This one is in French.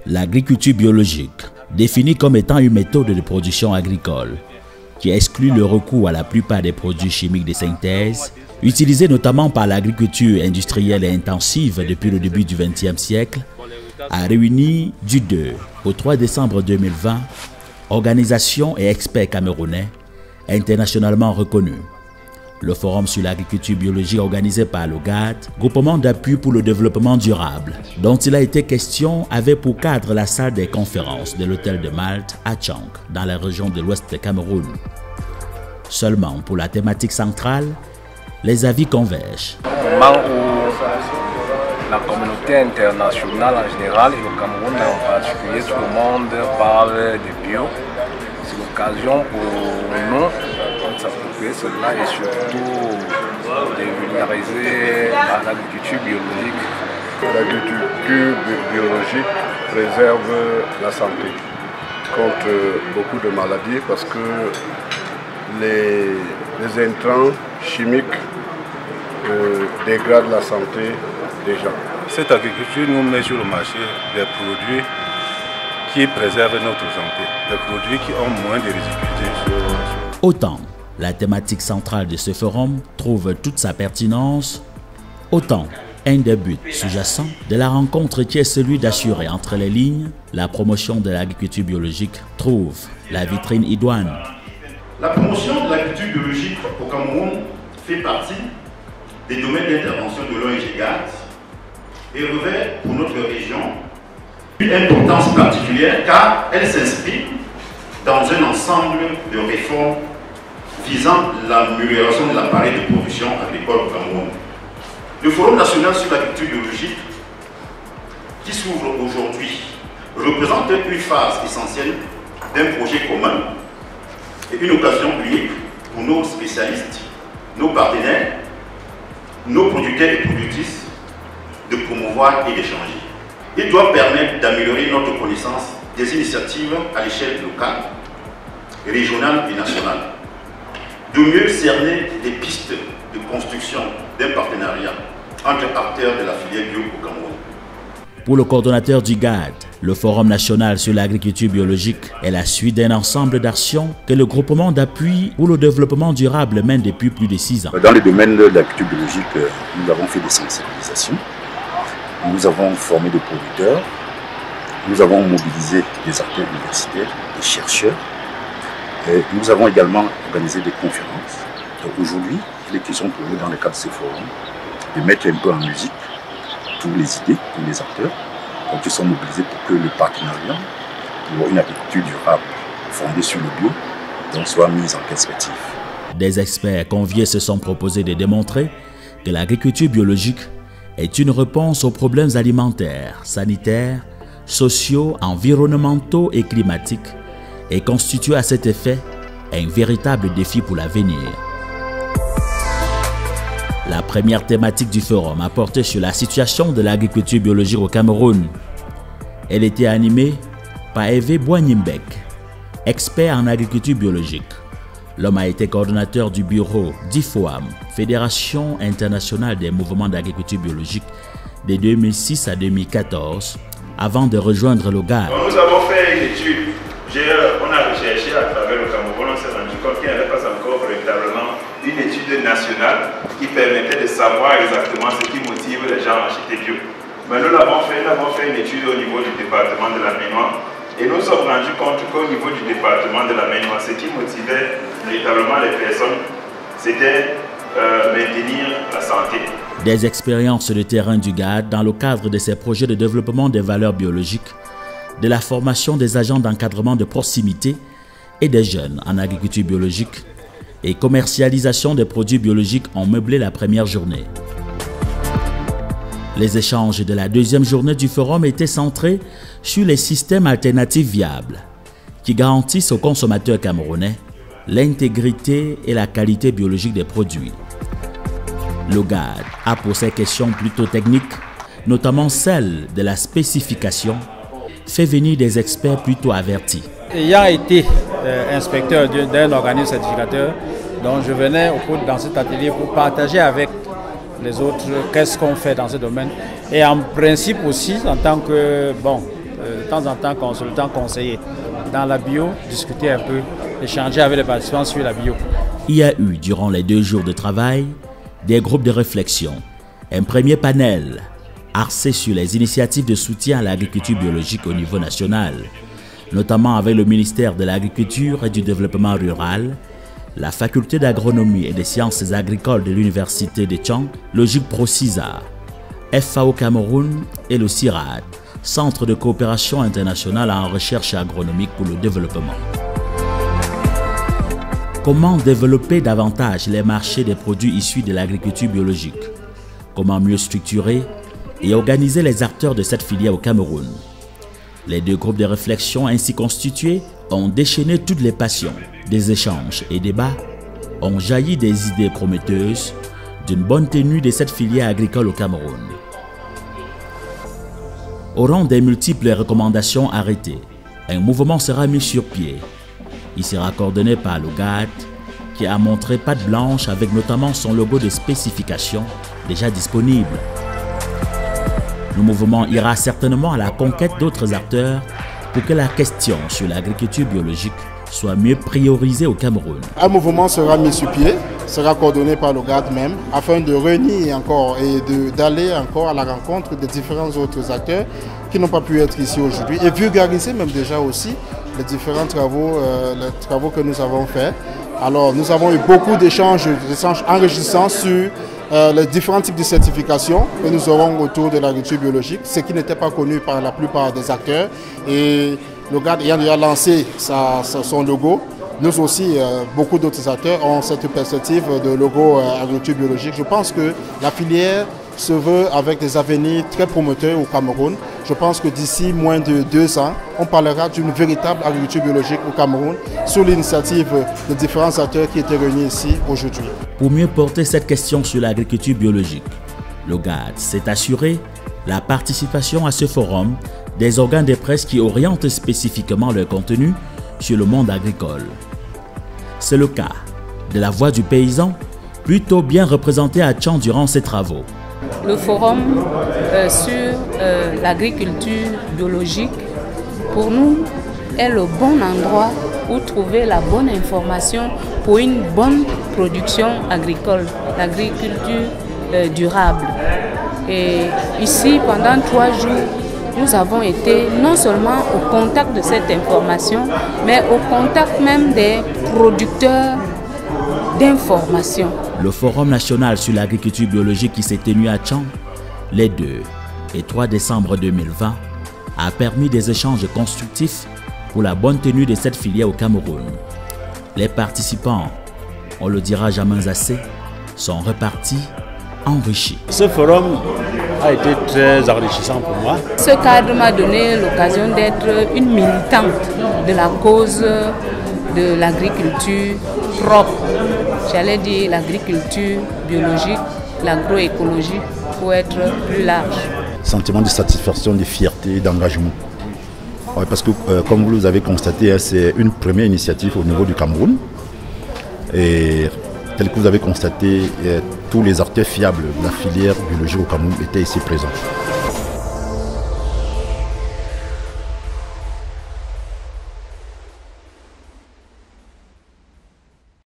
L'agriculture biologique, définie comme étant une méthode de production agricole, qui exclut le recours à la plupart des produits chimiques de synthèse, utilisés notamment par l'agriculture industrielle et intensive depuis le début du XXe siècle, a réuni du 2 au 3 décembre 2020 organisations et experts camerounais internationalement reconnus. Le forum sur l'agriculture biologique organisé par le GAD, Groupement d'appui pour le développement durable, dont il a été question, avait pour cadre la salle des conférences de l'hôtel de Malte à Tchang, dans la région de l'ouest du Cameroun. Seulement pour la thématique centrale, les avis convergent. Au moment où la communauté internationale en général et le Cameroun en particulier, tout le monde parle de bio, c'est l'occasion pour nous de s'approprier cela et surtout de vulgariser l'agriculture biologique. L'agriculture biologique préserve la santé contre beaucoup de maladies parce que les intrants chimiques dégradent la santé des gens. Cette agriculture nous met sur le marché des produits qui préservent notre santé, des produits qui ont moins de difficultés. Autant la thématique centrale de ce forum trouve toute sa pertinence, autant un des buts sous-jacents de la rencontre qui est celui d'assurer entre les lignes la promotion de l'agriculture biologique trouve la vitrine idoine. La promotion de l'agriculture biologique au Cameroun fait partie des domaines d'intervention de l'ONG GAD et revêt pour notre région une importance particulière car elle s'inscrit dans un ensemble de réformes visant l'amélioration de l'appareil de production agricole au Cameroun. Le Forum national sur l'agriculture biologique, qui s'ouvre aujourd'hui, représente une phase essentielle d'un projet commun et une occasion unique pour nos spécialistes, nos partenaires, nos producteurs et productrices de promouvoir et d'échanger. Il doit permettre d'améliorer notre connaissance des initiatives à l'échelle locale, régionale et nationale, de mieux cerner des pistes de construction d'un partenariat entre acteurs de la filière bio au Cameroun. Pour le coordonnateur du GAD, le Forum national sur l'agriculture biologique est la suite d'un ensemble d'actions que le groupement d'appui pour le développement durable mène depuis plus de 6 ans. Dans le domaine de l'agriculture biologique, nous avons fait des sensibilisations, nous avons formé des producteurs, nous avons mobilisé des acteurs universitaires, des chercheurs, et nous avons également organisé des conférences. Aujourd'hui, il est question pour nous, dans le cadre de ces forums, de mettre un peu en musique toutes les idées, tous les acteurs, qui sont mobilisés pour que le partenariat pour une agriculture durable fondée sur le bio soit mis en perspective. Des experts conviés se sont proposés de démontrer que l'agriculture biologique est une réponse aux problèmes alimentaires, sanitaires, sociaux, environnementaux et climatiques et constitue à cet effet un véritable défi pour l'avenir. La première thématique du forum a porté sur la situation de l'agriculture biologique au Cameroun. Elle était animée par Hervé Boignimbek, expert en agriculture biologique. L'homme a été coordonnateur du bureau d'IFOAM, Fédération internationale des mouvements d'agriculture biologique, de 2006 à 2014, avant de rejoindre le GAD. Nous avons fait une étude. On a recherché à travers le Cameroun, on s'est rendu compte qu'il n'y avait pas encore véritablement une étude nationale qui permettait de savoir exactement ce qui motive les gens à acheter bio. Mais nous l'avons fait une étude au niveau du département de la Ménois et nous nous sommes rendus compte qu'au niveau du département de la Ménois, ce qui motivait véritablement les personnes, c'était maintenir la santé. Des expériences de terrain du GAD dans le cadre de ses projets de développement des valeurs biologiques, de la formation des agents d'encadrement de proximité et des jeunes en agriculture biologique et commercialisation des produits biologiques ont meublé la première journée. Les échanges de la deuxième journée du forum étaient centrés sur les systèmes alternatifs viables qui garantissent aux consommateurs camerounais l'intégrité et la qualité biologique des produits. Le GAD a pour ces questions plutôt techniques, notamment celle de la spécification, fait venir des experts plutôt avertis. Ayant été inspecteur d'un organisme certificateur, donc je venais dans cet atelier pour partager avec les autres qu'est-ce qu'on fait dans ce domaine. Et en principe aussi, en tant que temps en temps consultant, conseiller. Dans la bio, discuter un peu, échanger avec les participants sur la bio. Il y a eu, durant les 2 jours de travail, des groupes de réflexion. Un premier panel axé sur les initiatives de soutien à l'agriculture biologique au niveau national, notamment avec le ministère de l'Agriculture et du Développement rural, la faculté d'agronomie et des sciences agricoles de l'université de Tchang, Logique Procisa, FAO Cameroun et le CIRAD, Centre de coopération internationale en recherche agronomique pour le développement. Comment développer davantage les marchés des produits issus de l'agriculture biologique? Comment mieux structurer et organiser les acteurs de cette filière au Cameroun? Les 2 groupes de réflexion ainsi constitués ont déchaîné toutes les passions. Des échanges et débats ont jailli des idées prometteuses d'une bonne tenue de cette filière agricole au Cameroun. Au rang des multiples recommandations arrêtées, un mouvement sera mis sur pied. Il sera coordonné par le GAD, qui a montré patte blanche avec notamment son logo de spécification déjà disponible. Le mouvement ira certainement à la conquête d'autres acteurs pour que la question sur l'agriculture biologique soit mieux priorisée au Cameroun. Un mouvement sera mis sur pied, sera coordonné par le GAD même, afin de réunir encore et d'aller encore à la rencontre des différents autres acteurs qui n'ont pas pu être ici aujourd'hui et vulgariser même déjà aussi les différents travaux, que nous avons faits. Alors nous avons eu beaucoup d'échanges enrichissants sur les différents types de certifications que nous aurons autour de l'agriculture biologique, ce qui n'était pas connu par la plupart des acteurs. Et le GAD ayant déjà lancé son logo, nous aussi, beaucoup d'autres acteurs ont cette perspective de logo agriculture biologique. Je pense que la filière se veut avec des avenirs très promoteurs au Cameroun. Je pense que d'ici moins de 2 ans, on parlera d'une véritable agriculture biologique au Cameroun sous l'initiative de différents acteurs qui étaient réunis ici aujourd'hui. Pour mieux porter cette question sur l'agriculture biologique, le GAD s'est assuré la participation à ce forum des organes de presse qui orientent spécifiquement leur contenu sur le monde agricole. C'est le cas de la Voix du paysan, plutôt bien représentée à Tchang durant ses travaux. Le forum sur l'agriculture biologique, pour nous, est le bon endroit où trouver la bonne information pour une bonne production agricole, l'agriculture durable. Et ici, pendant 3 jours, nous avons été non seulement au contact de cette information, mais au contact même des producteurs d'informations. Le Forum national sur l'agriculture biologique qui s'est tenu à Tchang les 2 et 3 décembre 2020 a permis des échanges constructifs pour la bonne tenue de cette filière au Cameroun. Les participants, on le dira jamais assez, sont repartis enrichis. Ce forum a été très enrichissant pour moi. Ce cadre m'a donné l'occasion d'être une militante de la cause de l'agriculture propre. J'allais dire l'agriculture biologique, l'agroécologie pour être plus large. Sentiment de satisfaction, de fierté, d'engagement. Ouais, parce que comme vous l'avez constaté, c'est une première initiative au niveau du Cameroun. Et tel que vous avez constaté, tous les acteurs fiables de la filière biologique au Cameroun étaient ici présents.